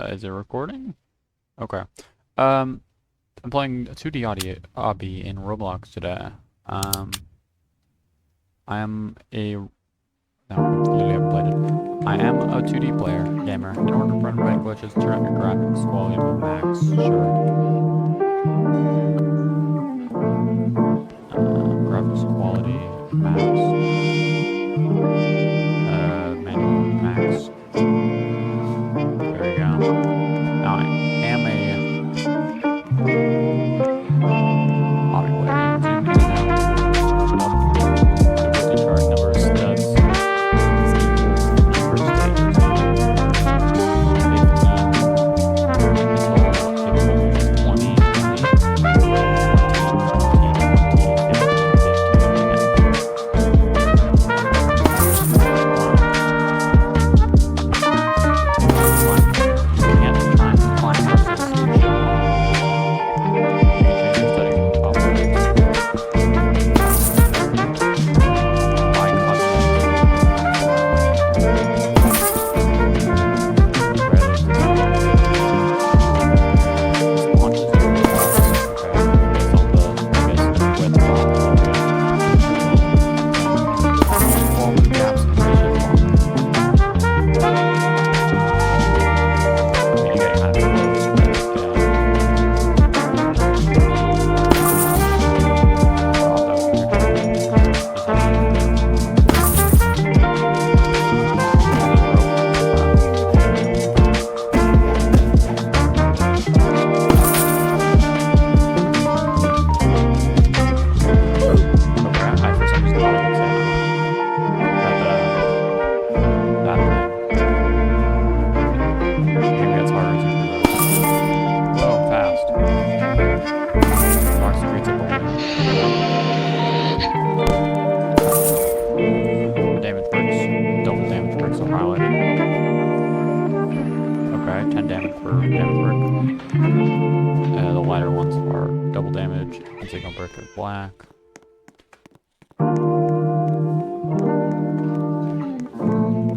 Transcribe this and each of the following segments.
Is it recording? Okay. I'm playing a 2D Obby in Roblox today. I am a no, I literally haven't played it. I am a 2D player gamer. In order to prevent red glitches, turn up your graphics quality to max. Sure. Graphics quality max. Manual max. There we go. Now I am a hobby player. Zoom in and out. Difficulty chart, number of studs is equal to number of stages. 15 until 20, 10 damage per damage brick. The lighter ones are double damage, and signal brick is black.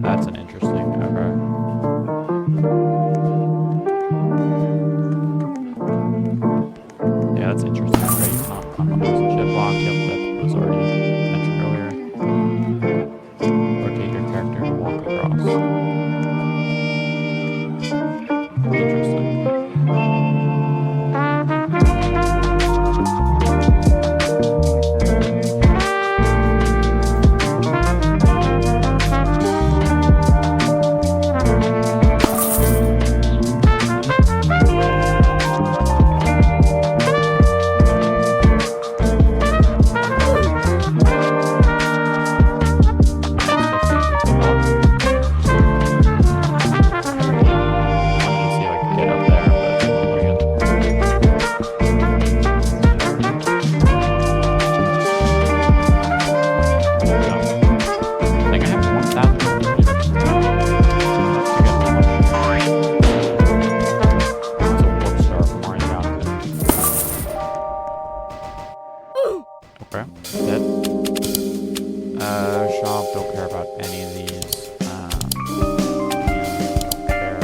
That's an interesting, okay. Yeah, that's interesting. Okay, you cannot climb up this ship block. Yep, that was already mentioned earlier. Rotate your character to walk across. Interesting. Okay, dead. Shop, don't care about any of these. Don't care.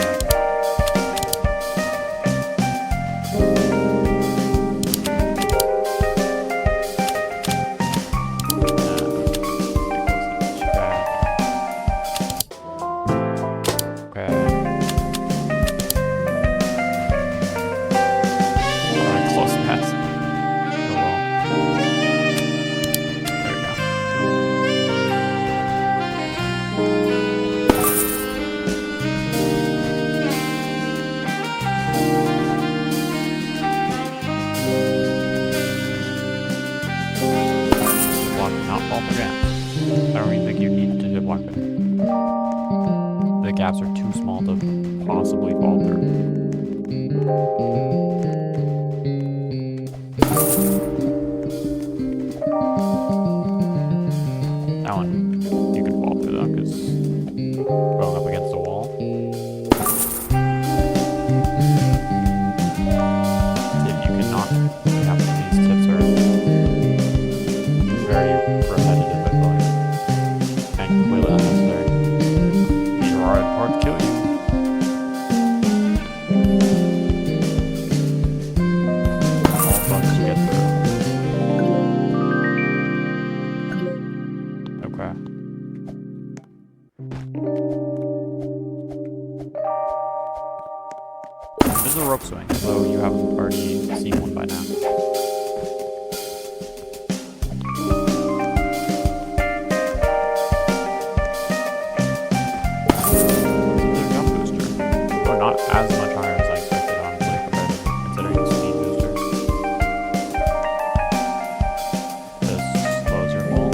Okay. Alright, close pass. Not fall for gaps. I don't even think you need to block it. The gaps are too small to possibly fall through. That one, you can fall through though, because going up against the wall. If you can knock gaps, these tips are very repetitive, I feel like. And completely unnecessary. These are hard to kill you. This is a rope swing, so you haven't already seen one by now. Not as much higher as I expected, honestly, compared to considering the speed booster. This slows your fall.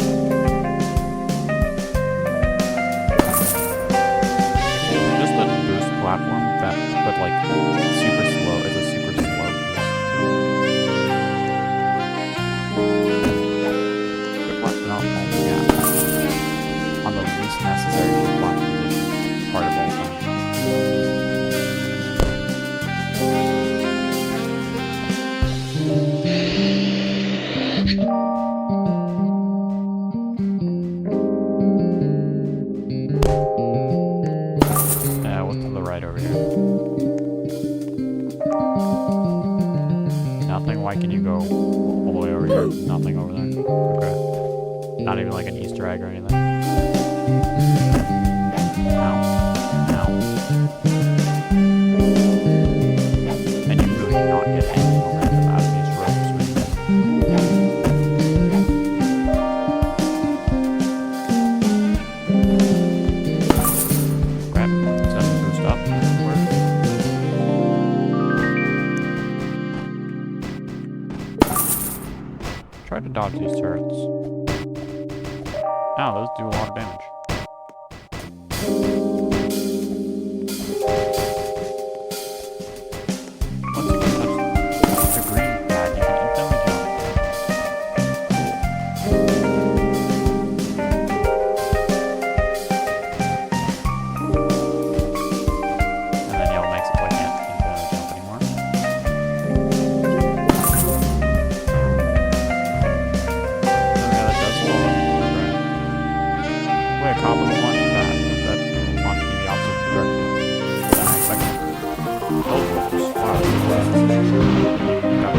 Just the boost platform that, but like super slow, is a super slow boost. Good luck not falling out on the least necessary platform position part of all time. What's to the right over here? Nothing? Why can you go all the way over here? Nothing over there? Okay. Not even like an Easter egg or anything? Ow. Ow. And you really not get any momentum out of these ropes. Grab. Does that boost up? Try to dodge these turrets. Ow, those do a lot of damage. Once you can touch the green pad, you can instantly jump. And then yellow makes it so I can't instantly jump anymore. Yeah, that does fall over. Wait, a cop with a one that launched me the opposite direction than I expected. Oh, wow. You got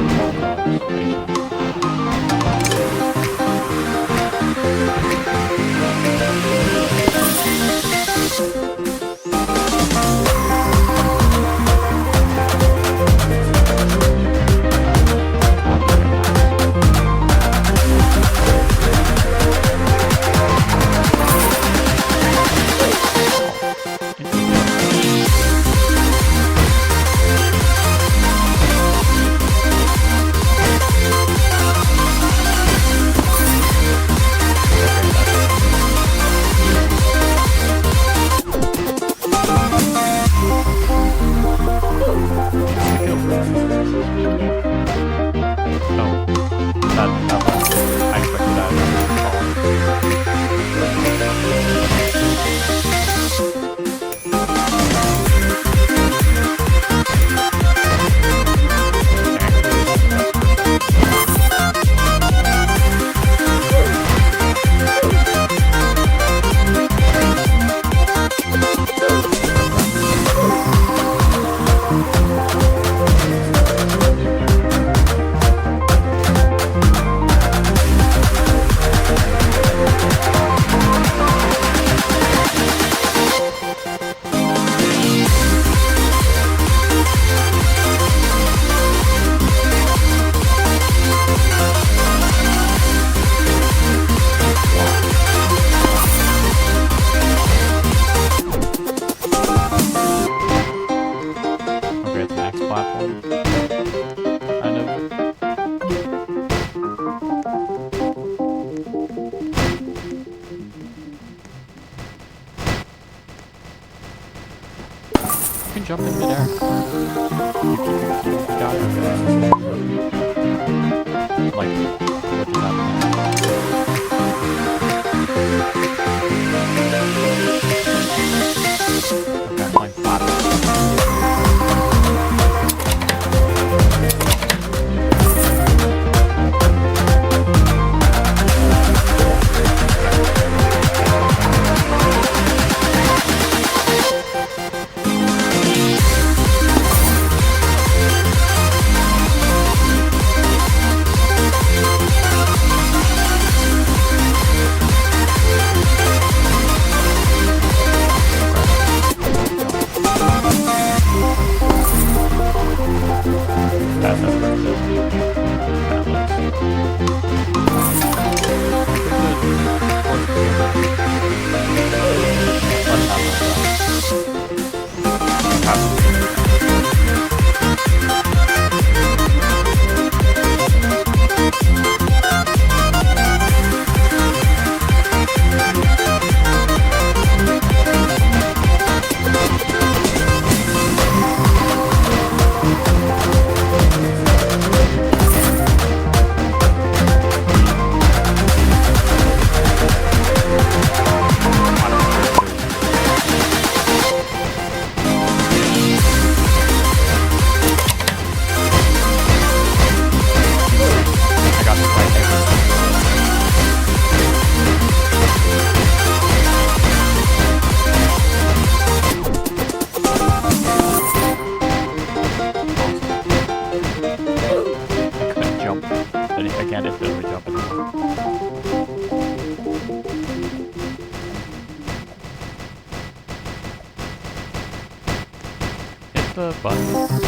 can jump in midair. You got it. Like, what just happened? Okay, I'm playing flat. the buttons?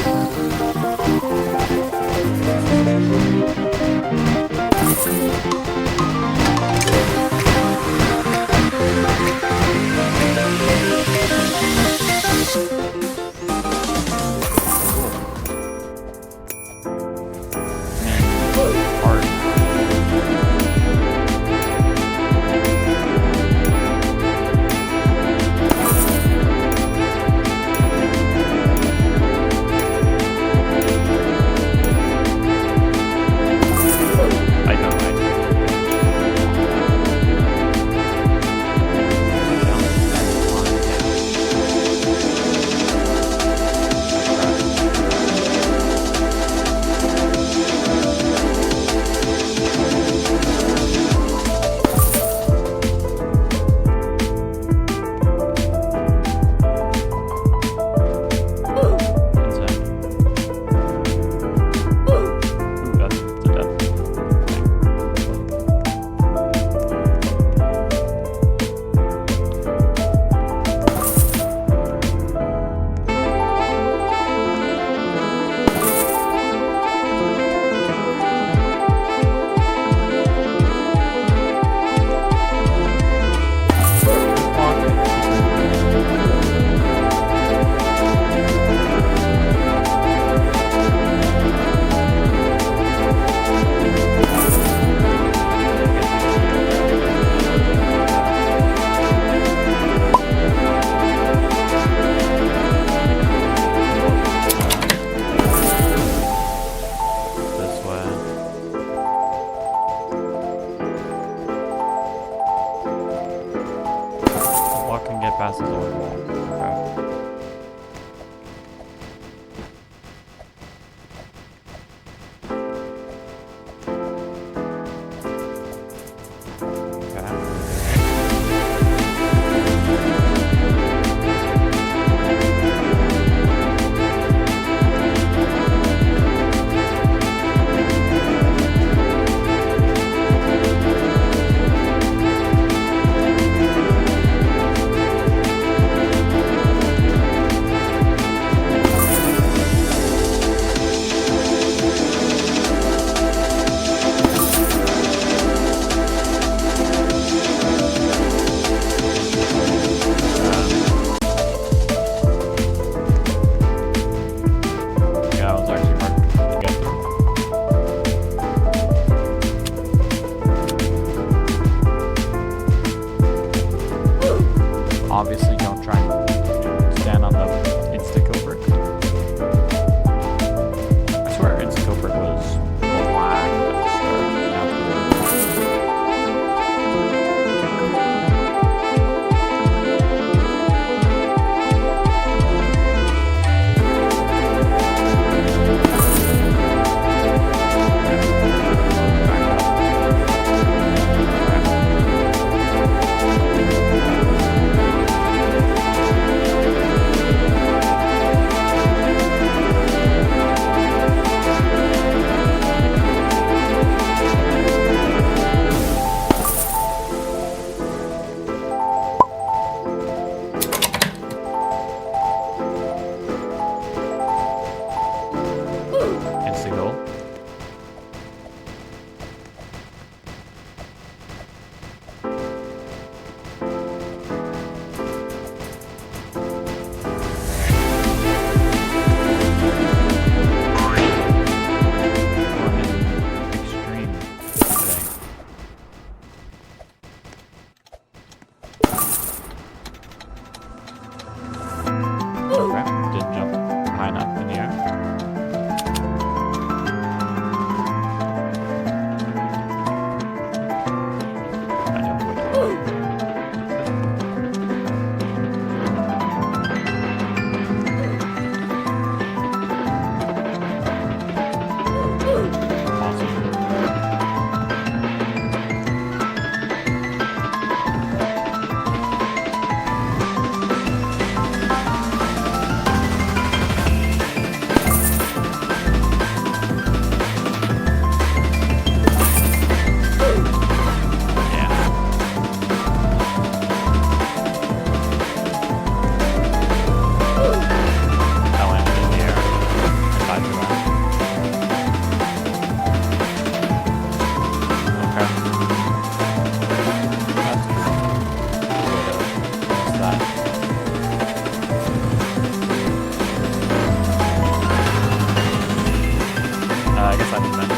guess I meant to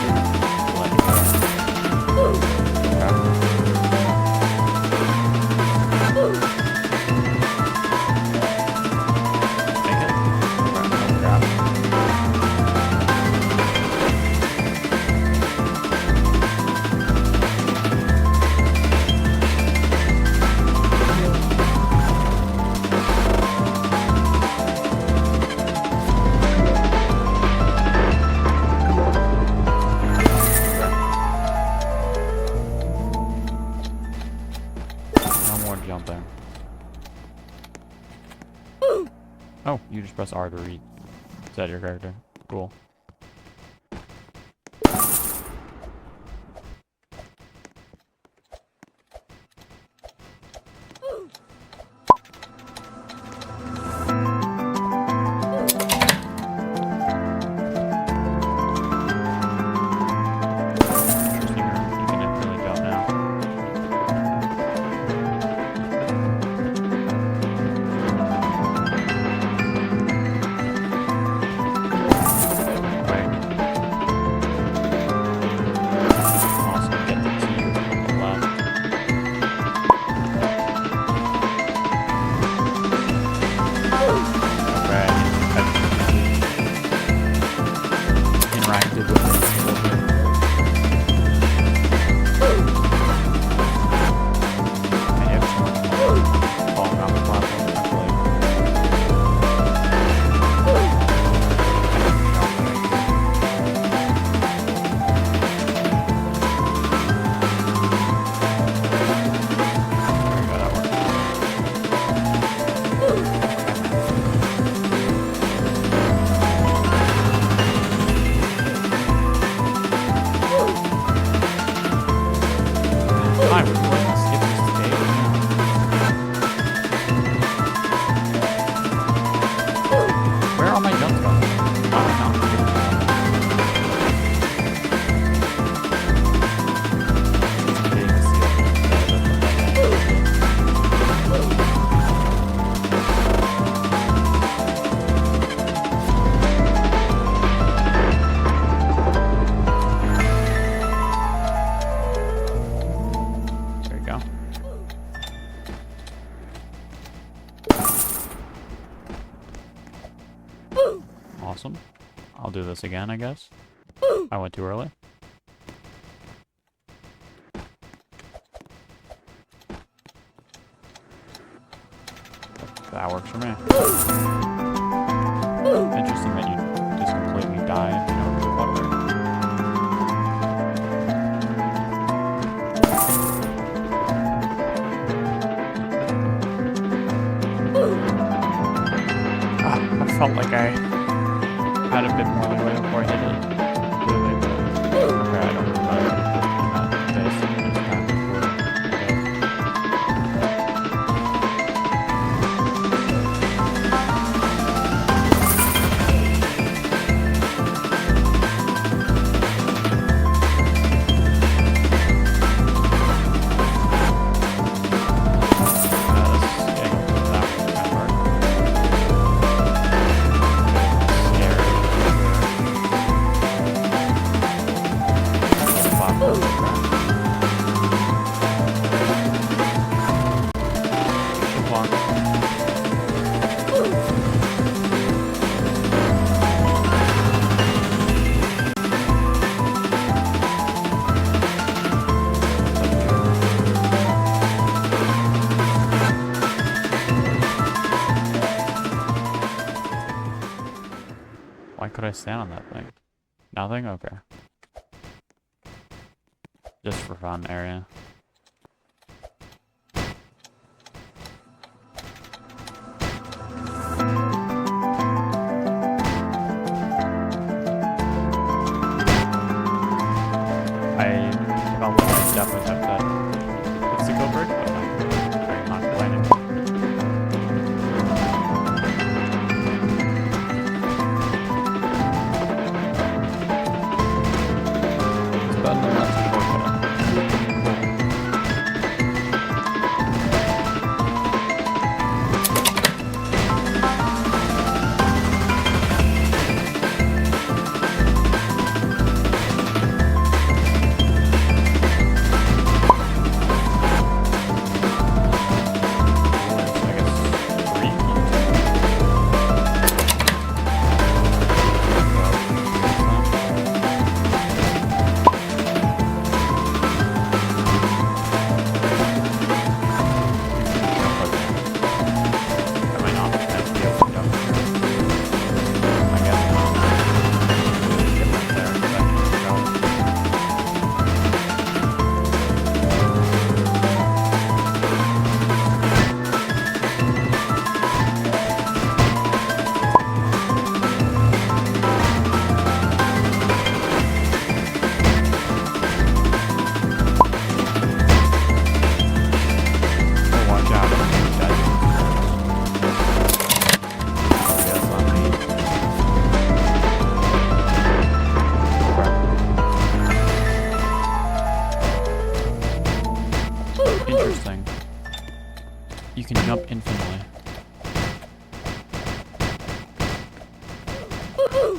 let it go. Take it? Okay, grab it. Jumping. Oh, you just press R to read. Is that your character? Cool. Awesome. I'll do this again, I guess. I went too early. That works for me. Interesting that you just completely die if you know the water. I felt like I had a bit more leeway before I hit it. Completely, but okay, I don't remember that face. It just happened for Why could I stand on that thing? Nothing? Okay. Just for fun area. I felt like I definitely have that physical bird, but I'm very not planning. It's about the last shortcut. Cool.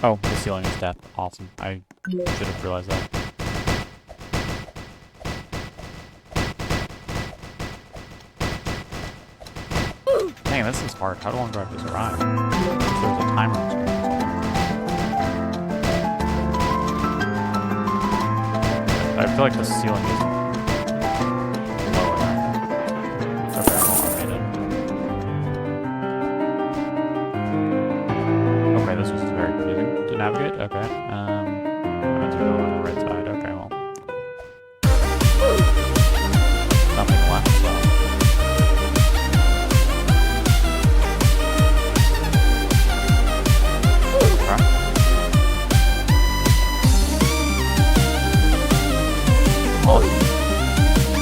Oh, the ceiling is death. Awesome. I should have realized that. Dang, this is hard. How long do I have to survive? There's a timer on screen. I feel like the ceiling is lower than okay, well, I made it. Okay, this was very confusing to navigate. Okay, I meant to go on the right side. Okay, well. Nothing left, so.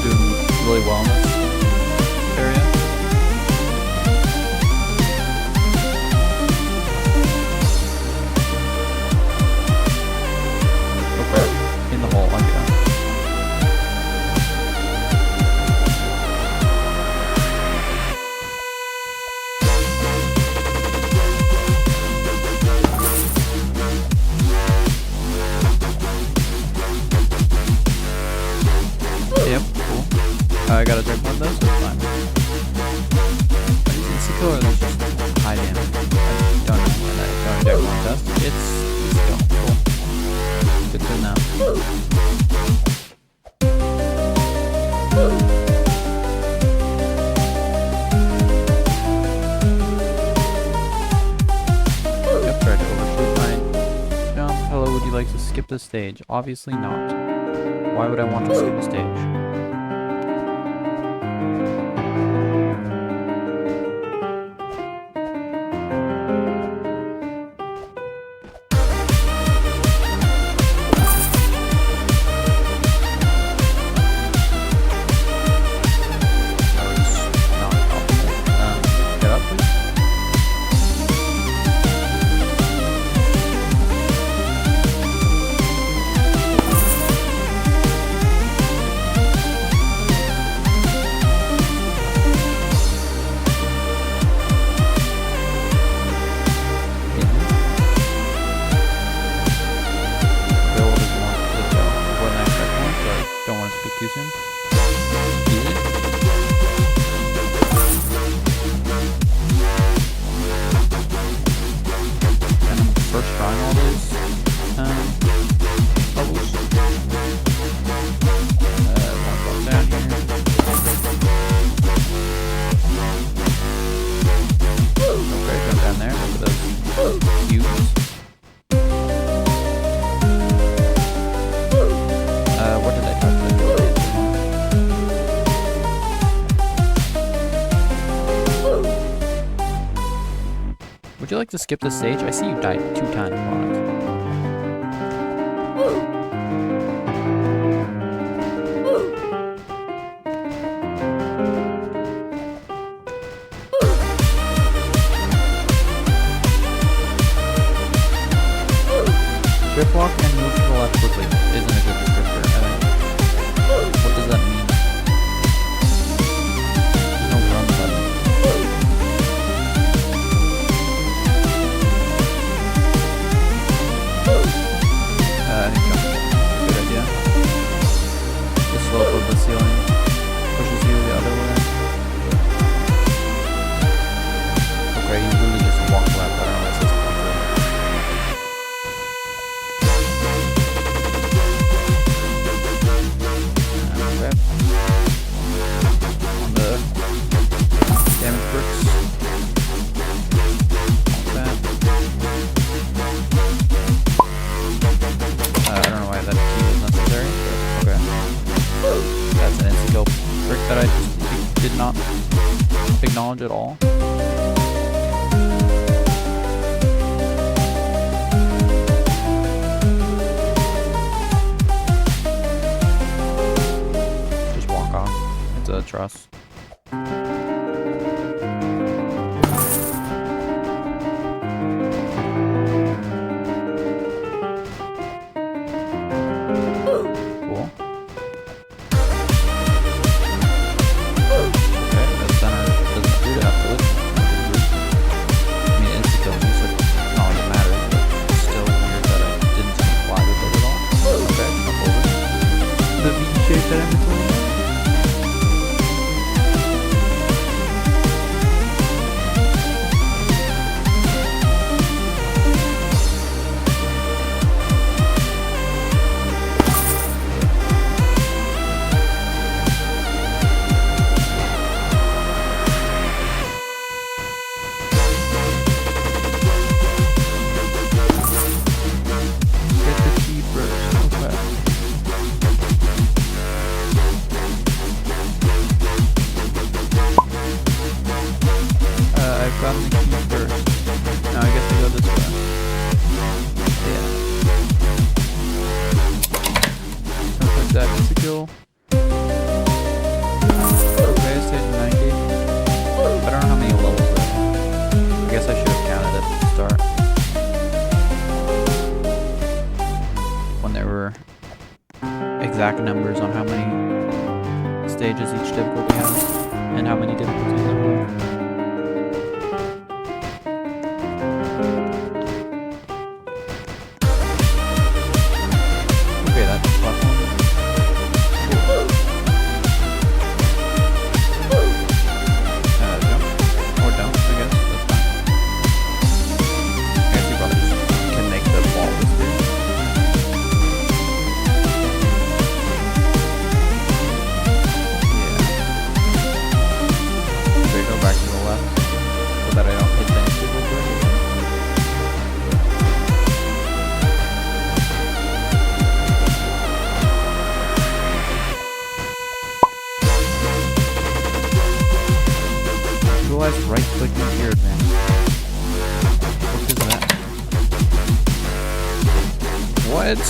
Doing really well in this area. Okay, in the hole, I'll get out. Yep, cool. I gotta drink one of those, so it's fine. It's a killer, there's just high damage. I don't know when I don't drink one dust. It's skill. Cool. Good to know. Yep, tried to overshoot my jump. Hello, would you like to skip this stage? Obviously not. Why would I want to skip a stage? Get up, please. Don't want to speak too soon. Easy. And I'm first trying all those bubbles. One bubble down here. Okay, jump down there. Look at those cubes. What did I touch? Would you like to skip the stage? I see you died 2 times on it. Drift walk and move to the left quickly isn't a good descriptor, I think. What does that mean? There's no run button. I think jump is a good idea. The slope of the ceiling pushes you the other way. Okay, you really just walk left. I don't know what's this point. On the damage bricks. I don't know why that key is necessary, but okay. That's an insta-kill brick that I just did not acknowledge at all. Just walk off. It's a truss. Cool. Okay, the center doesn't appear to have to listen. I mean, insta-kill is like not really matters, but still. exact numbers on how many stages each difficulty has and how many difficulties there are. Okay, that's platform. Jump. Or don't, I guess. That's fine. I guess you probably just can make the ball disappear. Go back to the left so that I don't hit the obstacle directly. Utilize right click in gear advance. What is that? What?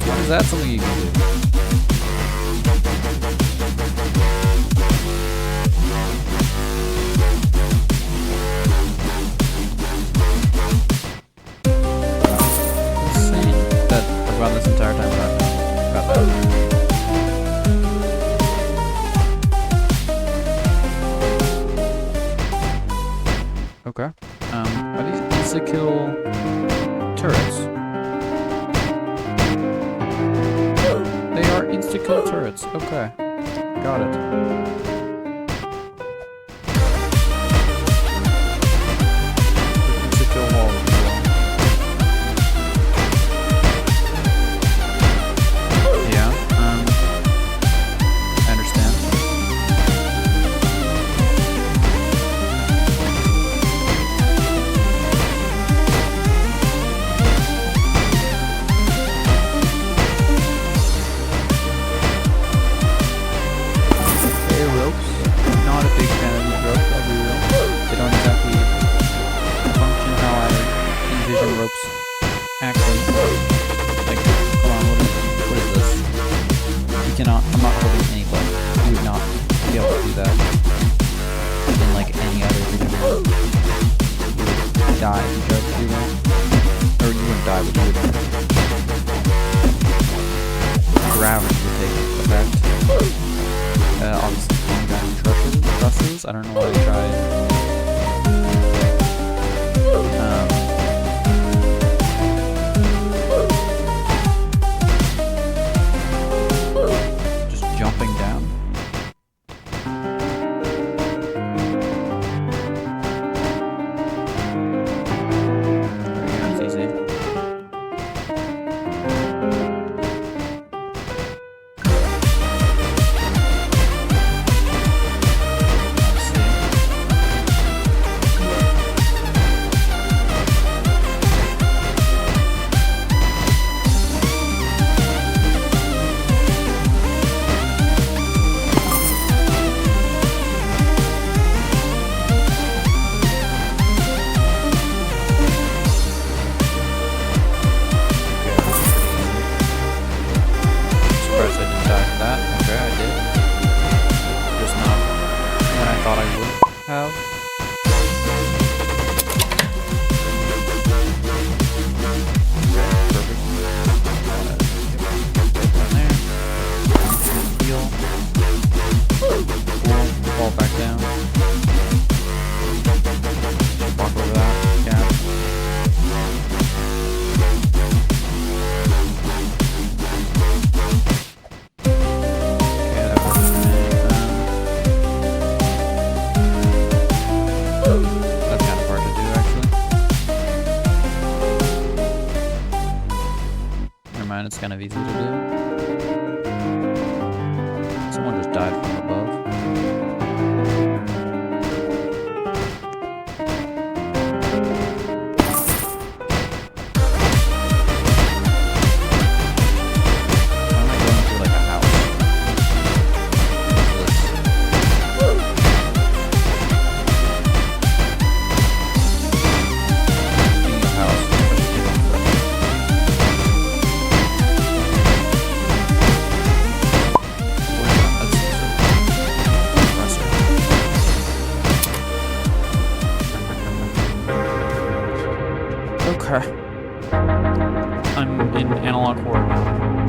Why is that something you can do? Run this entire time without knowing about that. Okay. Are these insta-kill turrets? They are insta-kill turrets. Okay. Got it. Insta-kill wall. I'm not holding any button. You would not be able to do that in like any other video. You would die if you tried to do that. Or you wouldn't die, but you would. Gravity would take effect. Obviously going down trusses. I don't know why I tried. Jumping down. There we go, it's easy. It's kind of easy to do. Someone just died from above. Why am I going through like a house? Speaking of house, okay. I'm in analog horror now.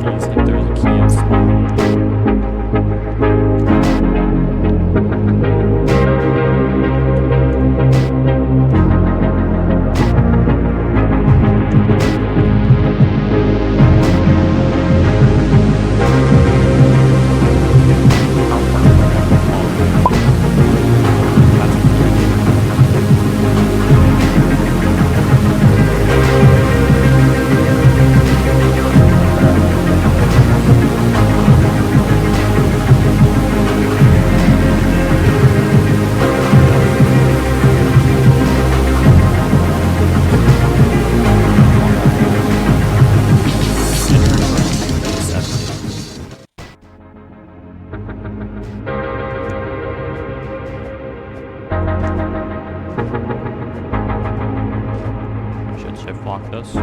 keys if there's a key in small. Should shift lock this.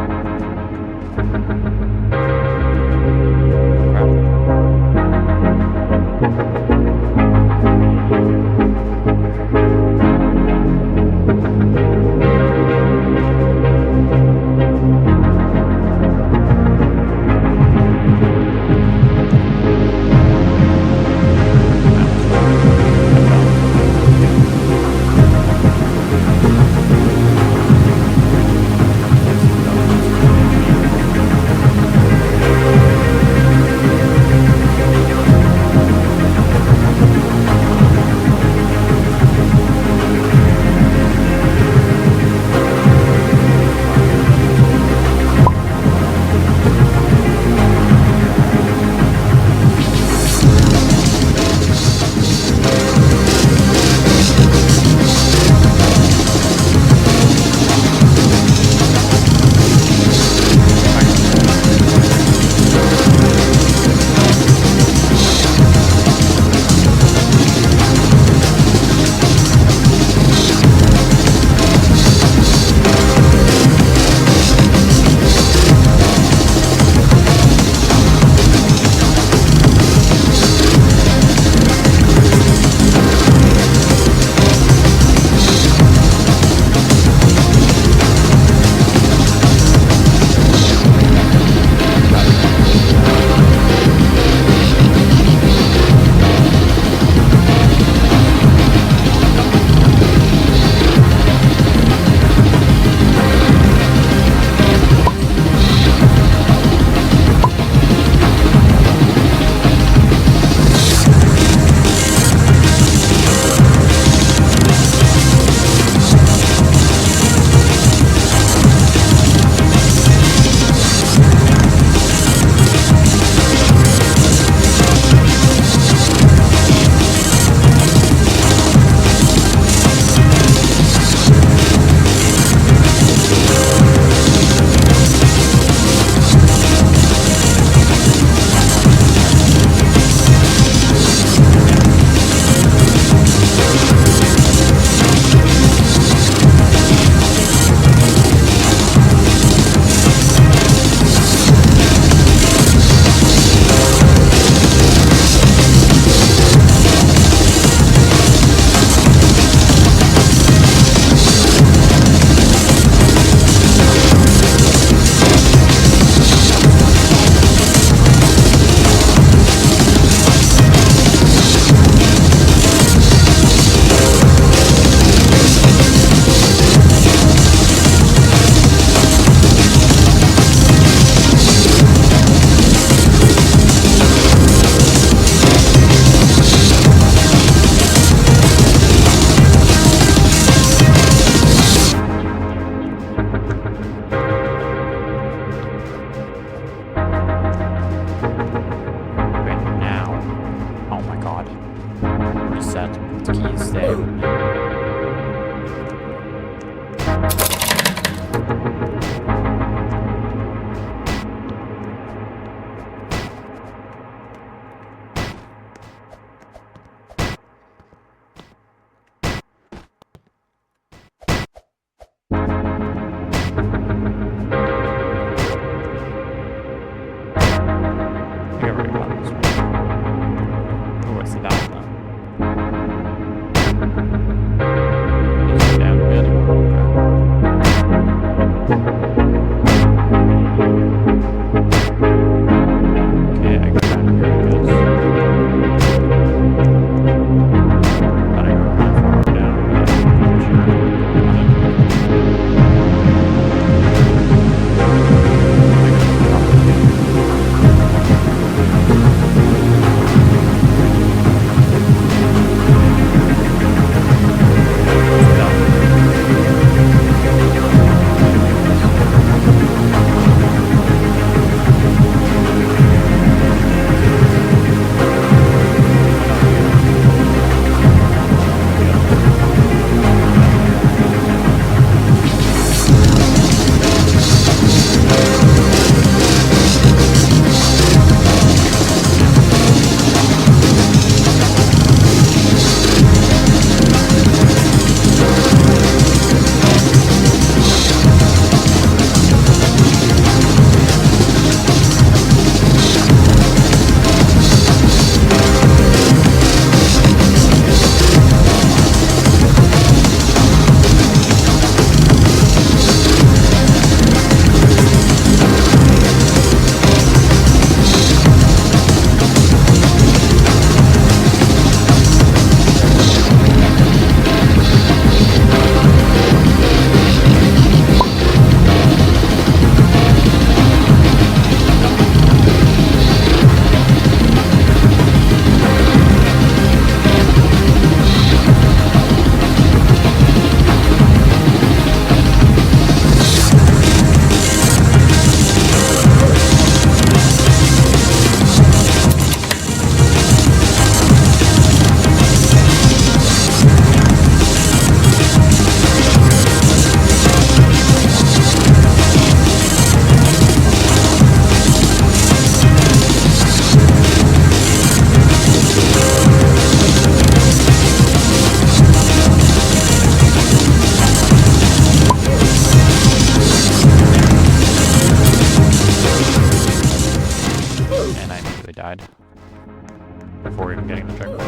before even getting the checkpoint.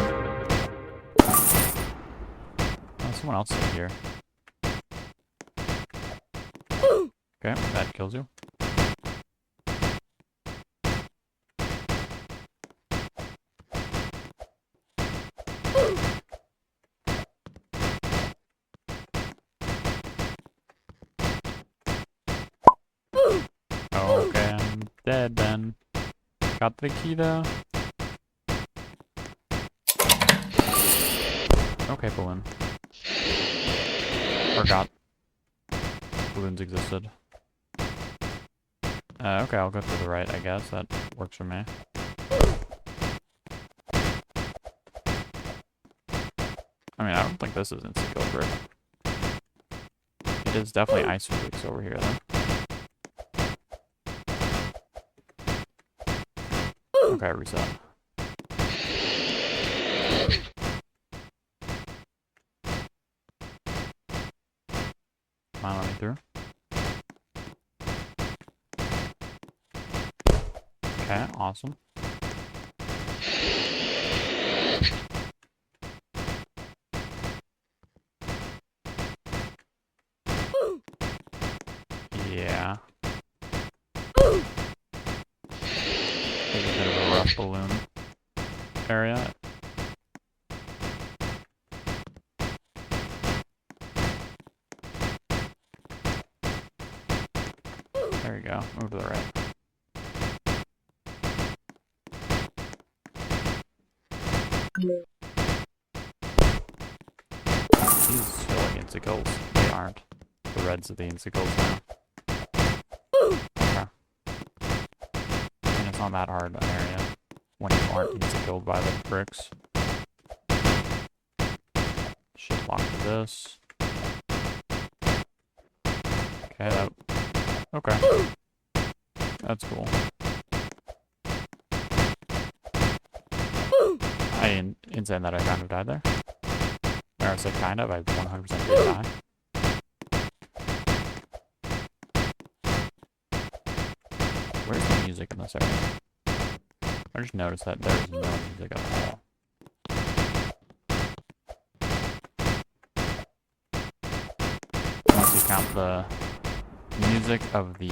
Oh, someone else is here. Okay, that kills you. Okay, I'm dead then. Got the key though. Okay, balloon. Forgot balloons existed. Okay, I'll go to the right, I guess. That works for me. I mean, I don't think this is insta-kill brick. It is definitely ice physics over here, though. Okay, reset. Come on, let me through. Okay, awesome. Yeah. It's a bit of a rough balloon area. There you go. Move to the right. These feel like insects. They aren't. The reds are the insects now. Okay. And it's not that hard an area when you aren't insects by the bricks. Shift lock to this. Okay, that. Okay. That's cool. In saying that I kind of died there. Or I said kind of, I 100% did die. Where's the music in this area? I just noticed that there's no music at all. Unless you count the music of the...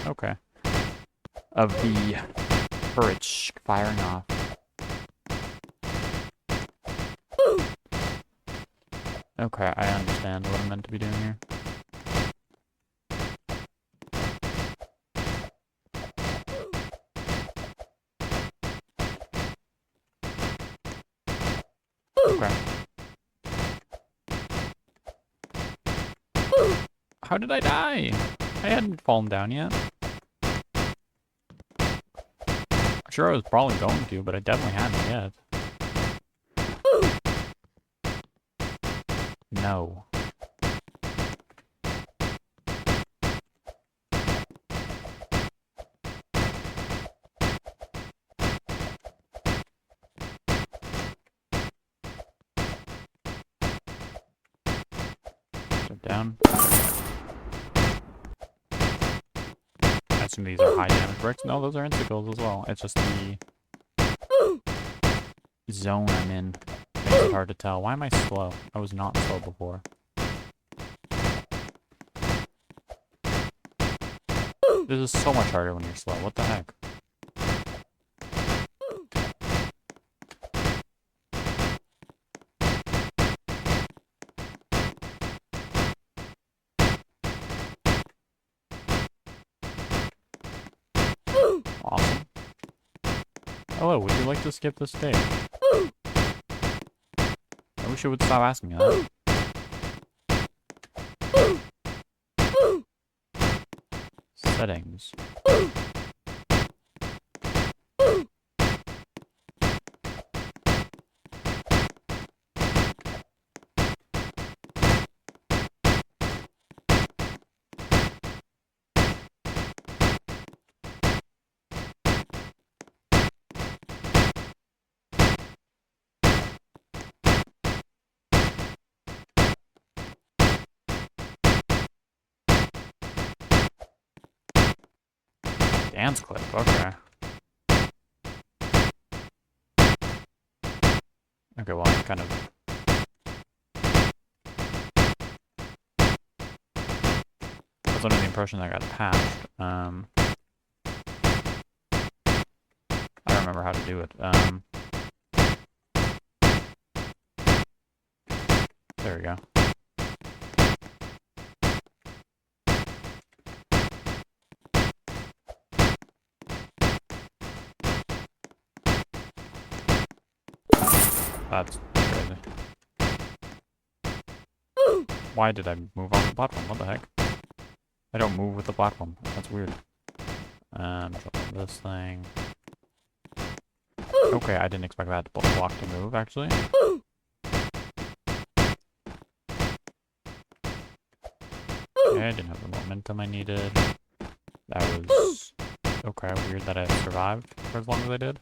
Okay. Of the turret firing off. Okay, I understand what I'm meant to be doing here. Okay. How did I die? I hadn't fallen down yet. I'm sure I was probably going to, but I definitely hadn't yet. No. Down. I assume these are high damage bricks. No, those are insects as well. It's just the zone I'm in makes it hard to tell. Why am I slow? I was not slow before. This is so much harder when you're slow. What the heck? Awesome. Hello, would you like to skip this stage? I wish you would stop asking me that. Settings. Dance clip, okay. Okay, well, I kind of... I was under the impression that I got patched. I don't remember how to do it. There we go. That's crazy. Why did I move off the platform? What the heck? I don't move with the platform. That's weird. Drop on this thing. Okay, I didn't expect that block to move, actually. Okay, I didn't have the momentum I needed. That was... okay, weird that I survived for as long as I did.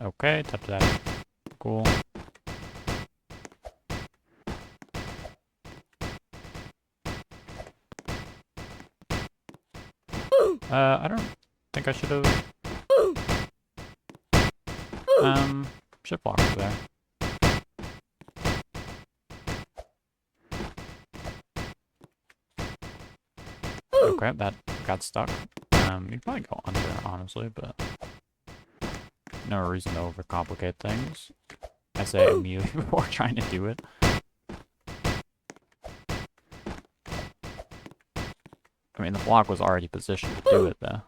Okay, touch that. Cool. I don't think I should have... shift block there. Okay, that got stuck. You'd probably go under, honestly, but... no reason to overcomplicate things. I say immediately before trying to do it. I mean, the block was already positioned to do it, though.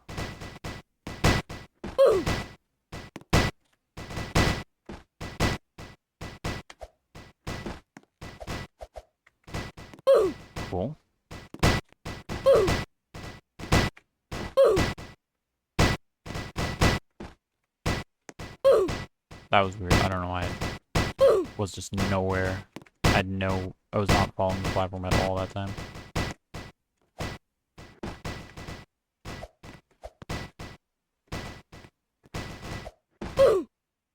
Cool. That was weird. I don't know why it was just nowhere. I was not following the platform at all that time.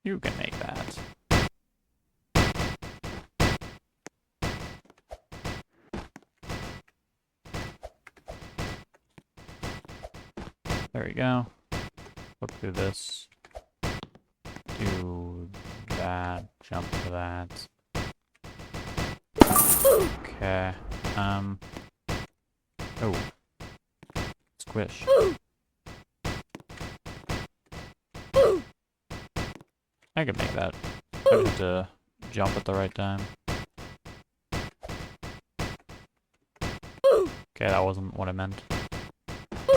You can make that. There we go. Look through this. Do that. Jump to that. Okay. Oh. Squish. I could make that. I just have to jump at the right time. Okay, that wasn't what I meant.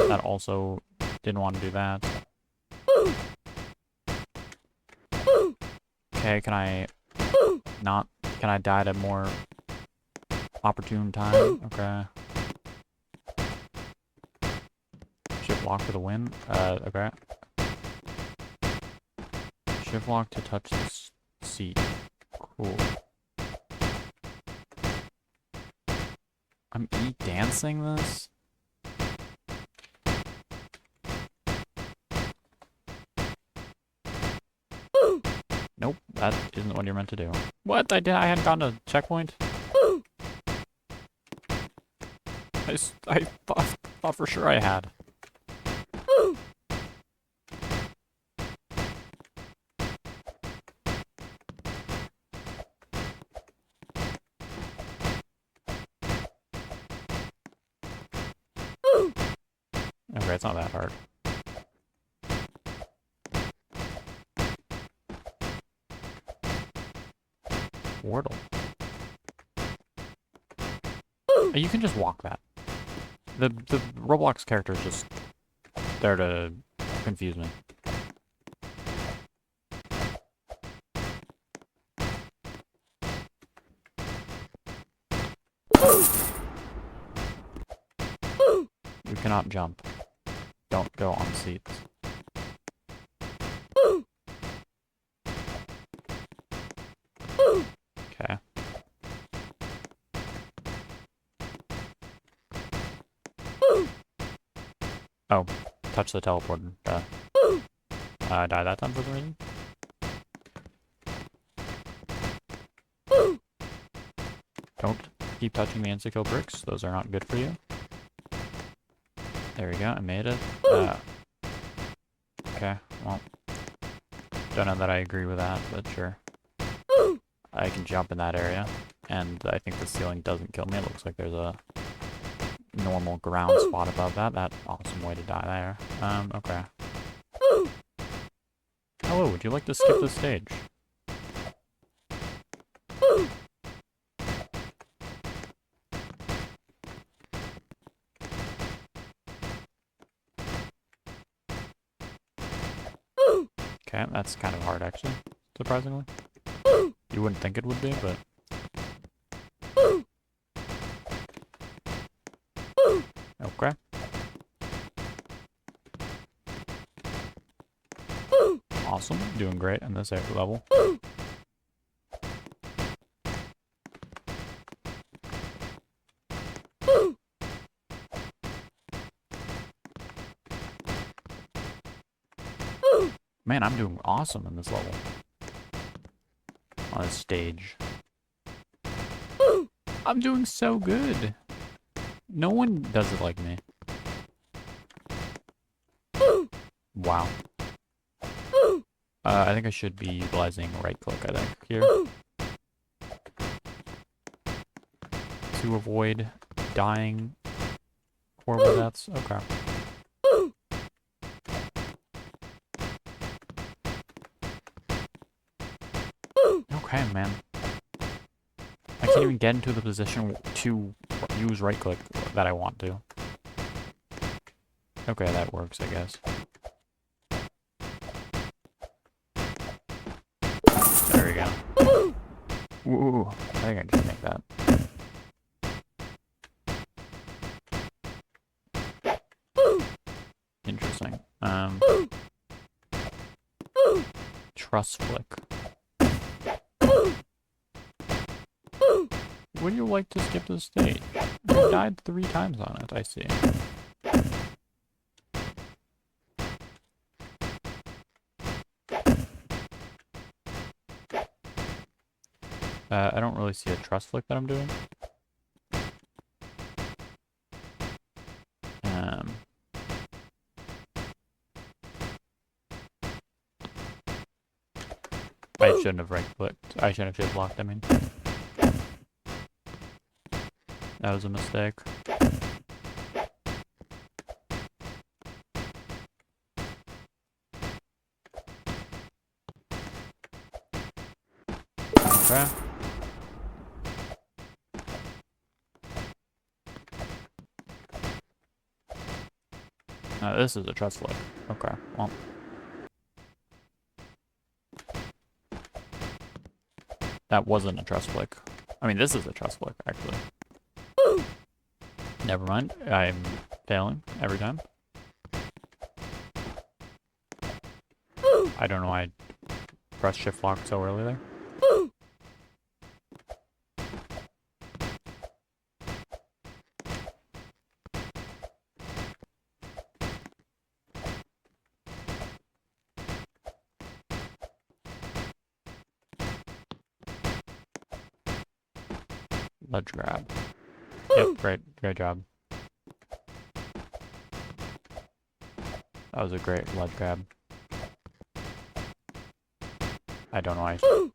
That also didn't want to do that. Okay, can I die at a more opportune time? Okay. Shift lock for the win. Okay. Shift lock to touch the seat. Cool. I'm dancing this? Nope, that isn't what you're meant to do. What? I hadn't gotten a checkpoint? I thought for sure I had. Okay, it's not that hard. Wordle. You can just walk that. The Roblox character is just there to confuse me. You cannot jump. Don't go on seats. Okay. Oh, touch the teleporter. Die that time for some reason? Don't keep touching the insta-kill bricks. Those are not good for you. There we go, I made it. Okay, Okay, well, don't know that I agree with that, but sure. I can jump in that area, and I think the ceiling doesn't kill me. It looks like there's a normal ground spot above that. That awesome way to die there. Okay. Hello, would you like to skip the stage? Okay, that's kind of hard actually, surprisingly. You wouldn't think it would be, but... Okay. Awesome, doing great in this level. Man, I'm doing awesome in this level. On this stage. I'm doing so good. No one does it like me. Wow. I think I should be utilizing right click, I think, here. To avoid dying horrible deaths. Okay. Okay, man. I can't even get into the position to use right click that I want to. Okay, that works, I guess. There we go. Ooh, I think I can make that. Interesting. Truss flick. Would you like to skip the stage? I died 3 times on it, I see. I don't really see a truss flick that I'm doing. I shouldn't have right clicked. I shouldn't have shift blocked, I mean. That was a mistake. Okay. This is a truss flick. Okay, well. That wasn't a truss flick. I mean, this is a truss flick, actually. Never mind. I'm failing every time. I don't know why I pressed shift lock so early there. Ledge grab. Yep, great job. That was a great ledge grab. I don't know why I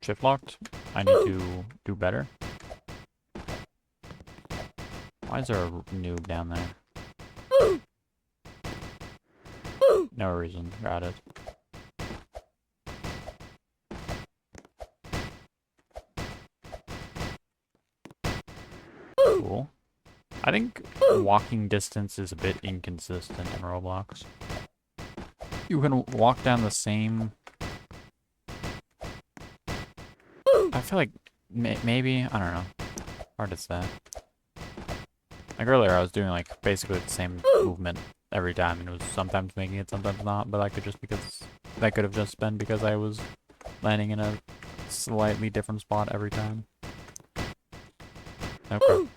shift locked. I need to do better. Why is there a noob down there? No reason. Got it. Cool. I think walking distance is a bit inconsistent in Roblox. You can walk down the same... I feel like maybe, I don't know. Hard to say. Like earlier I was doing like basically the same movement every time and it was sometimes making it, sometimes not, but that could have just been because I was landing in a slightly different spot every time. Okay.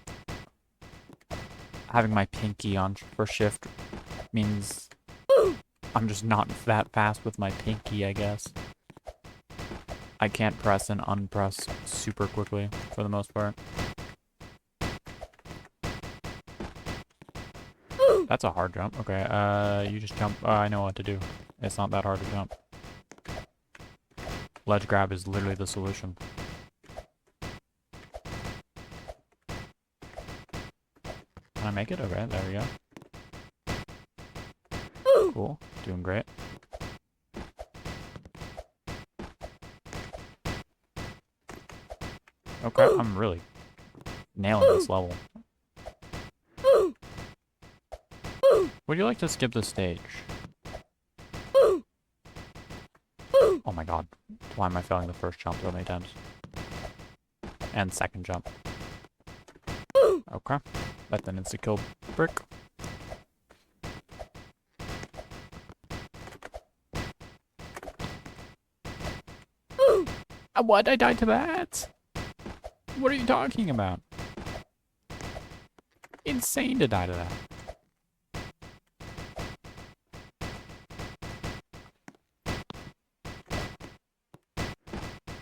Having my pinky on for shift means I'm just not that fast with my pinky, I guess. I can't press and unpress super quickly for the most part. That's a hard jump. Okay, you just jump. I know what to do. It's not that hard to jump. Ledge grab is literally the solution. Can I make it? Okay, there we go. Cool. Doing great. Okay, I'm really nailing this level. Would you like to skip the stage? Oh my god. Why am I failing the first jump so many times? And second jump. Okay. That's an insta-kill brick. What? I died to that? What are you talking about? Insane to die to that.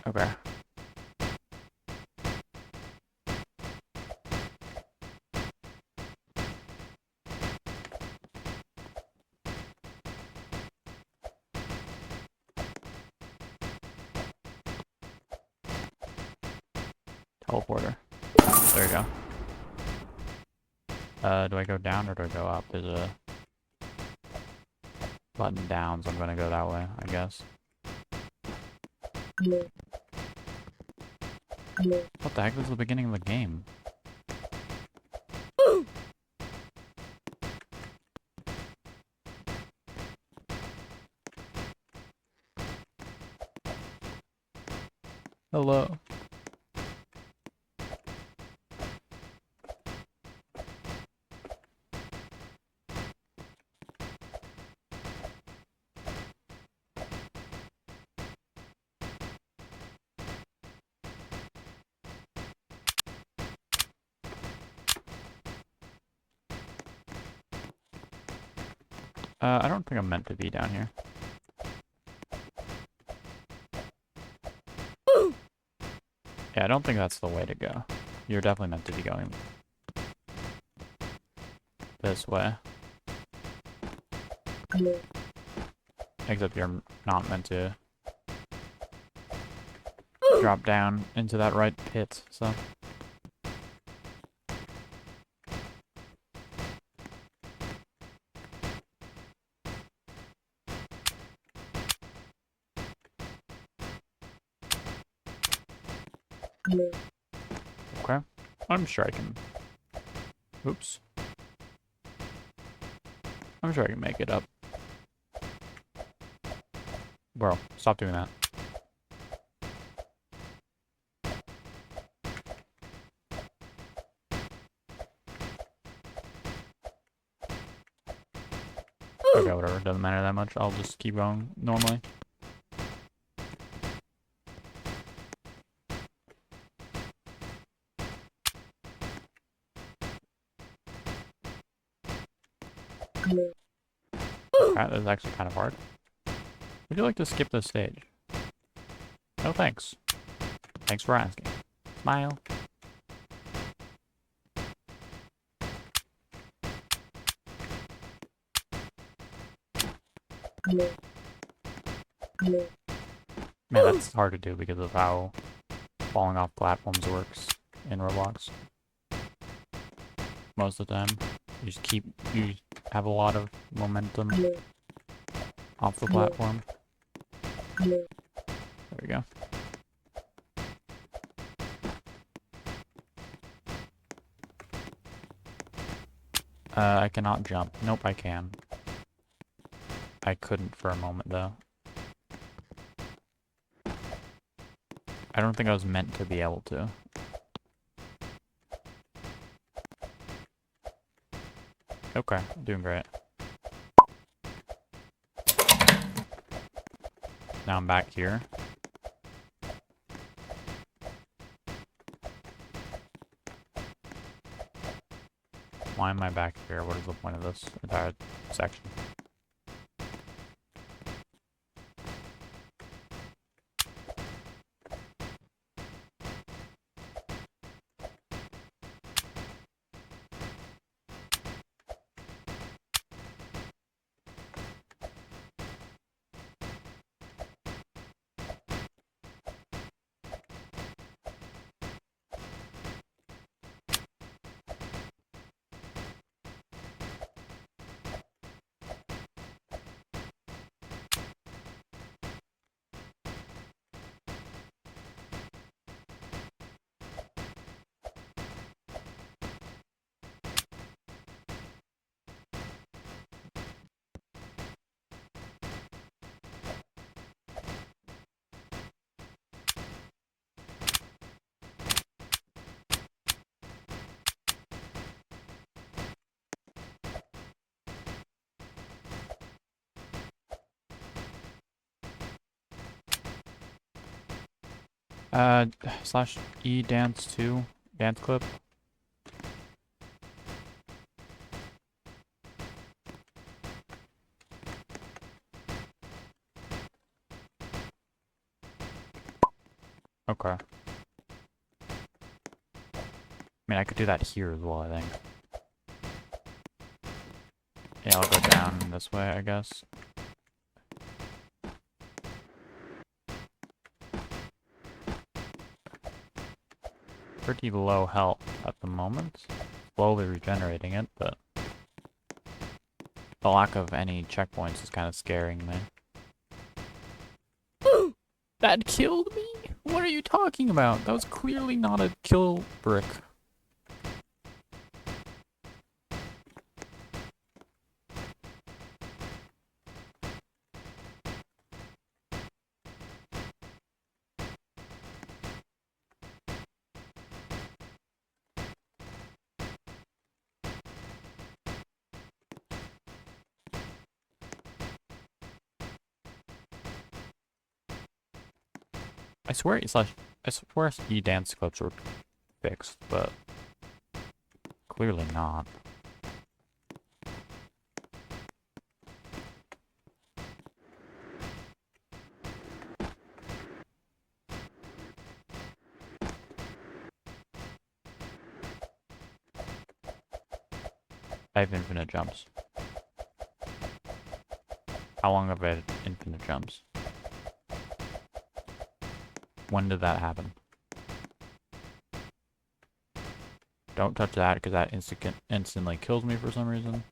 Okay. Teleporter. There you go. Do I go down or do I go up? There's a button down, so I'm gonna go that way, I guess. What the heck? This is the beginning of the game. Hello. I don't think I'm meant to be down here. Yeah, I don't think that's the way to go. You're definitely meant to be going this way. Except you're not meant to drop down into that right pit, so. Okay. I'm sure I can. Oops. I'm sure I can make it up. Bro, stop doing that. Okay, whatever. Doesn't matter that much. I'll just keep going normally. Okay, that's actually kind of hard. Would you like to skip this stage? No thanks. Thanks for asking. Smile. Man, that's hard to do because of how falling off platforms works in Roblox. Most of the time. You have a lot of momentum off the platform. There we go. I cannot jump. Nope, I can. I couldn't for a moment, though. I don't think I was meant to be able to. Okay, doing great. Now I'm back here. Why am I back here? What is the point of this entire section? Slash E dance 2 dance clip. Okay. I mean, I could do that here as well, I think. Yeah, I'll go down this way, I guess. Pretty low health at the moment. Slowly regenerating it, but the lack of any checkpoints is kind of scaring me. That killed me? What are you talking about? That was clearly not a kill brick. I swear E dance clips were fixed, but clearly not. I have infinite jumps. How long have I had infinite jumps? When did that happen? Don't touch that because that instantly kills me for some reason.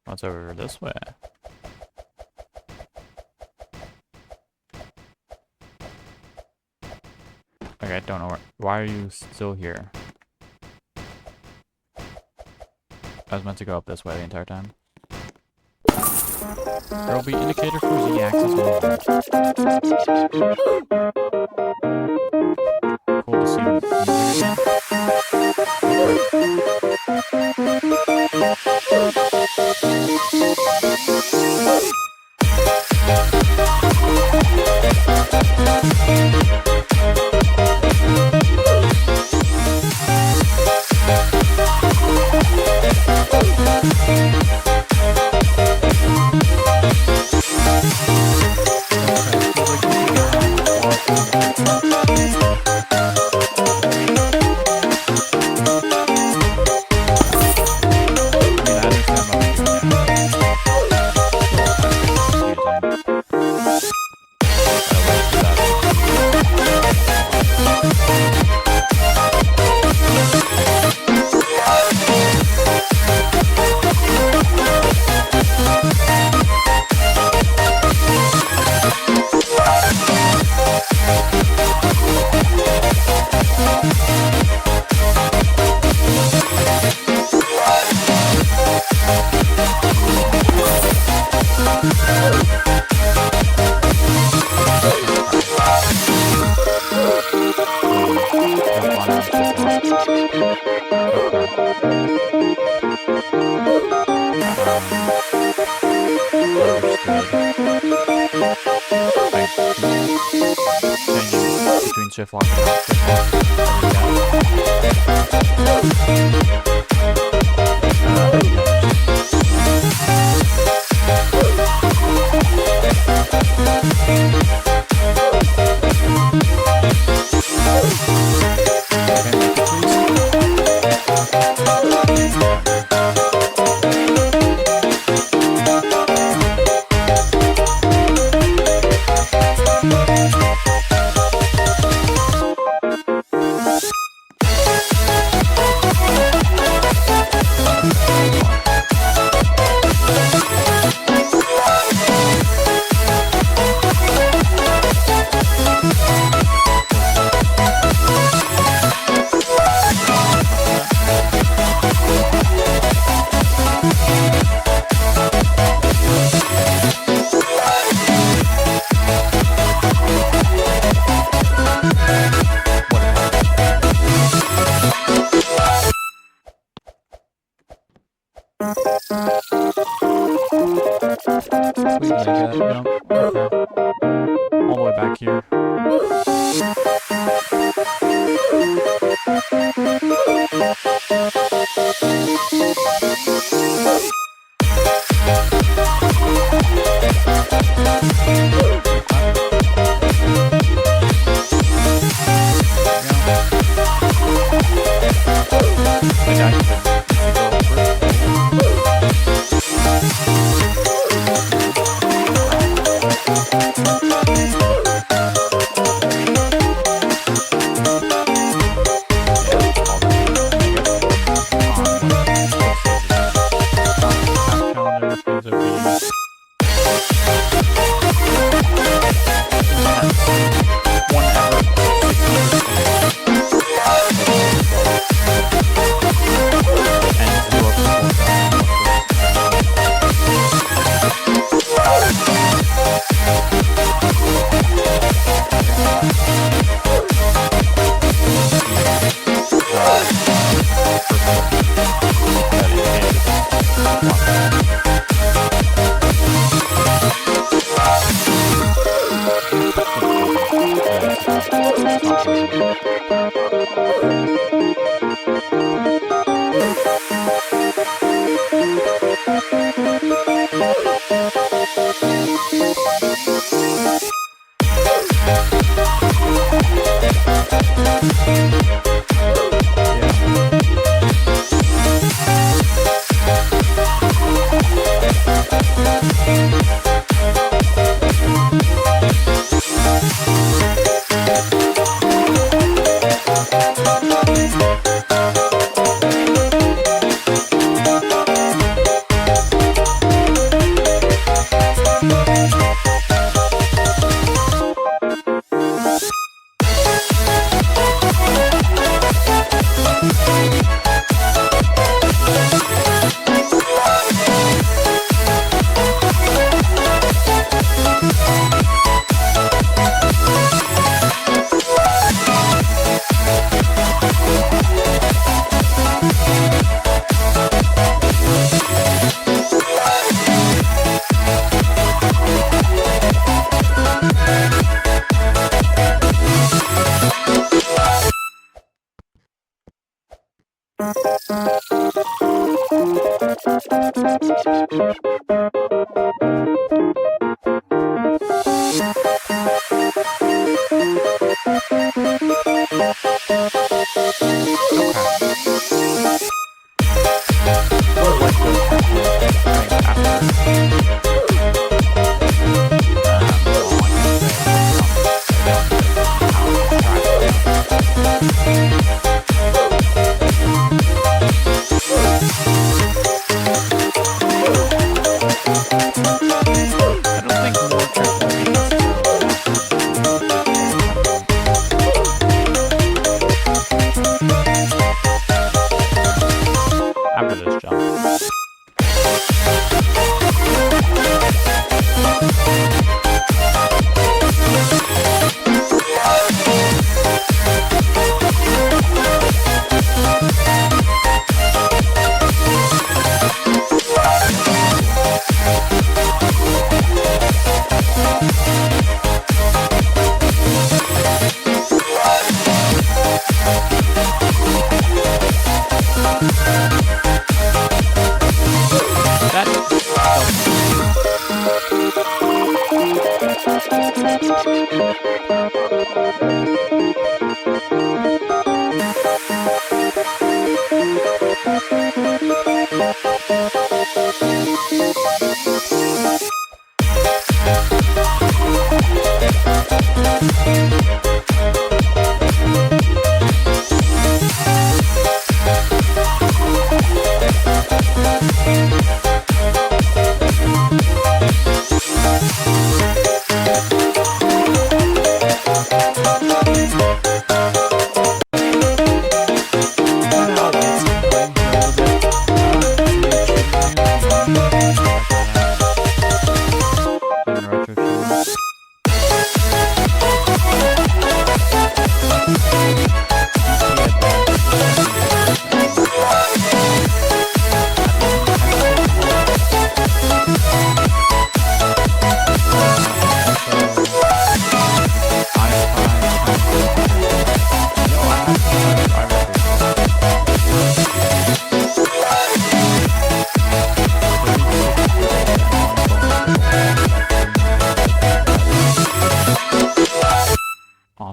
What's over this way? Okay, I don't know why are you still here? I was meant to go up this way the entire time. There will be indicator for Z-axis movement. Cool to see them using between shift lock and Sweet, I got jump. Okay. All the way back here.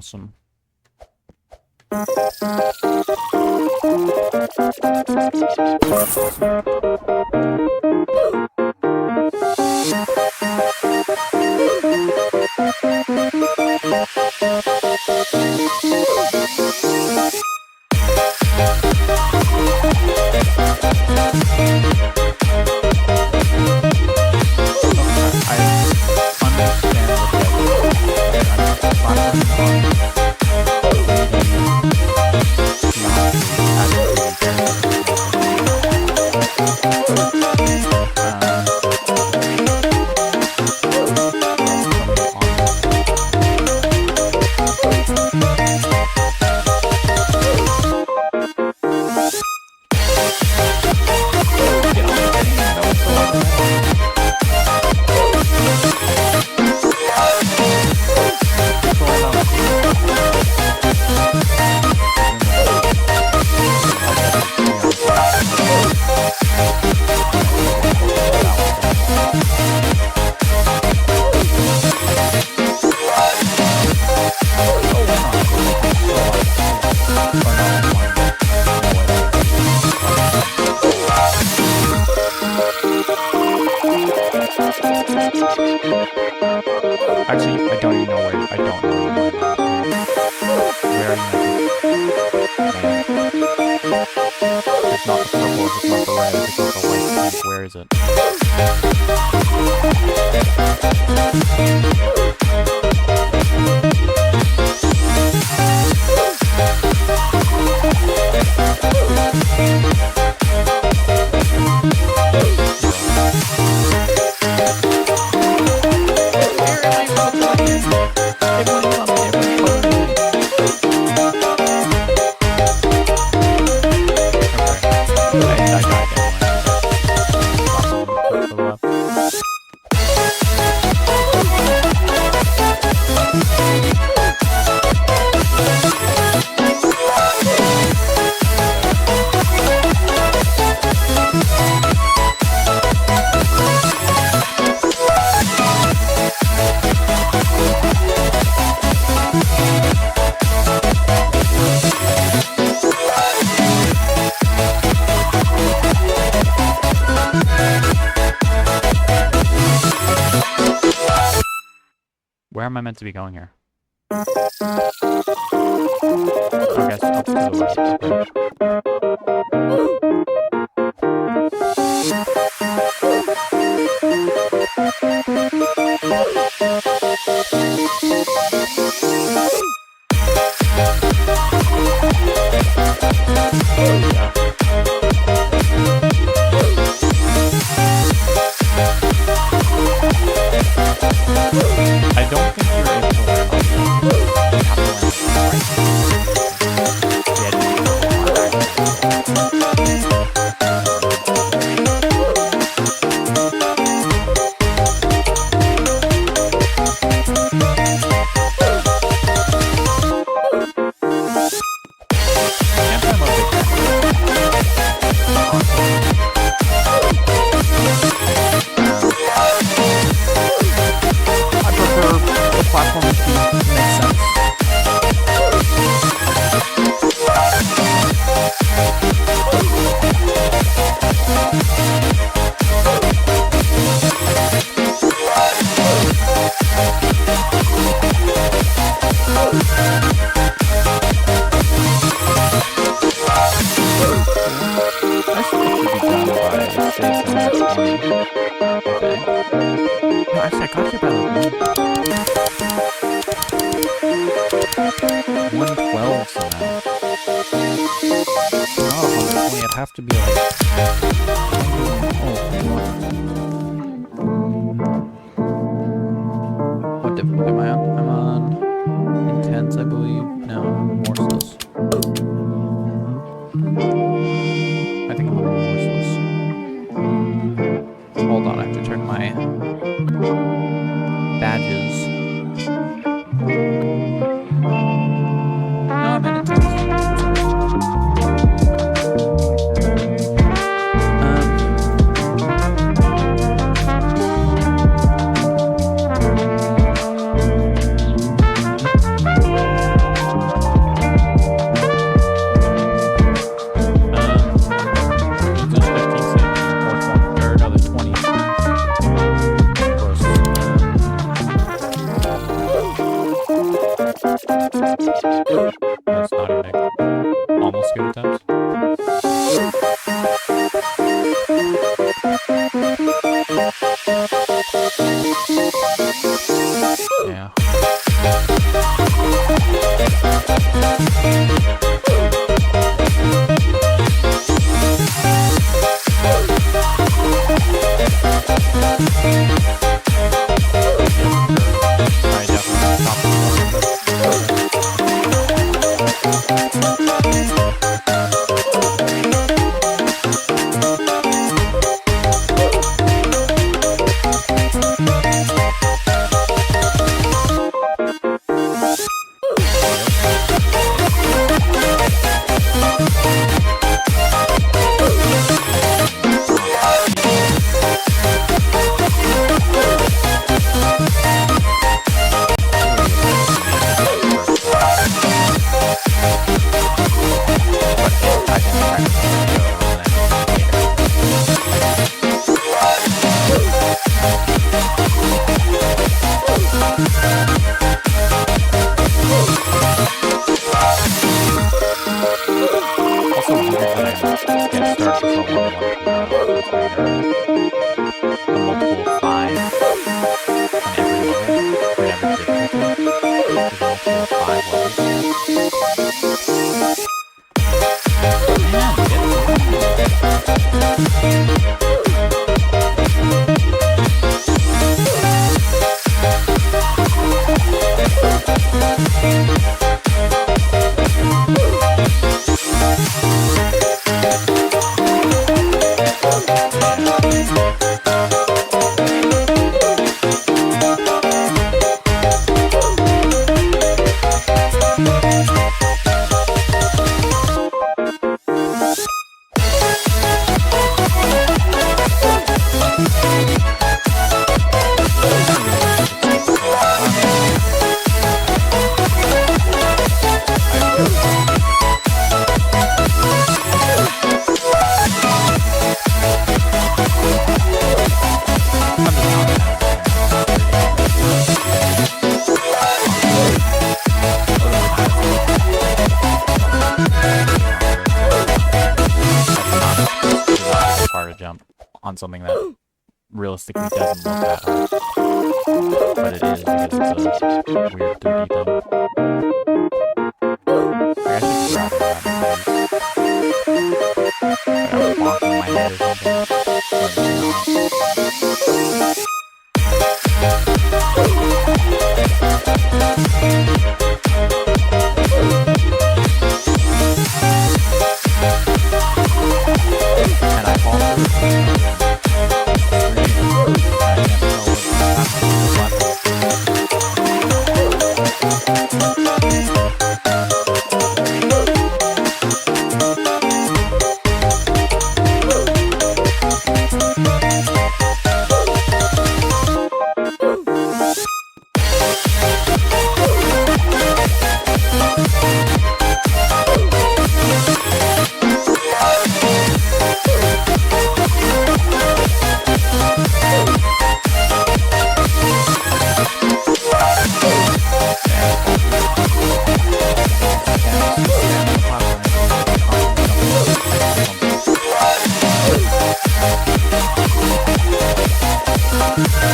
awesome. Actually, I don't even know where. I don't know where are you? It's not the purple. It's not the red. It's not the white. Pink. Where is it? Where am I meant to be going here? I guess up to the I don't think you're able to land on the you have to Actually, I got here by like 112 somehow. Not 120, it'd have to be like... What difficulty am I on? I'm on intense, I believe. No, merciless. I think I'm on merciless. Hold on, I have to check my badges. No, I'm in intense. That's not even almost good attempts. Yeah. I definitely stopped also weird that I get started from 1 1 a multiple of 5 on every level, or every difficulty. There's a multiple of 5 levels. Man, get jump on something that realistically doesn't look that hard, but it is because it's a weird 3D thumb. I should grab that. I have a block in my head or something. And I fall through. Yeah.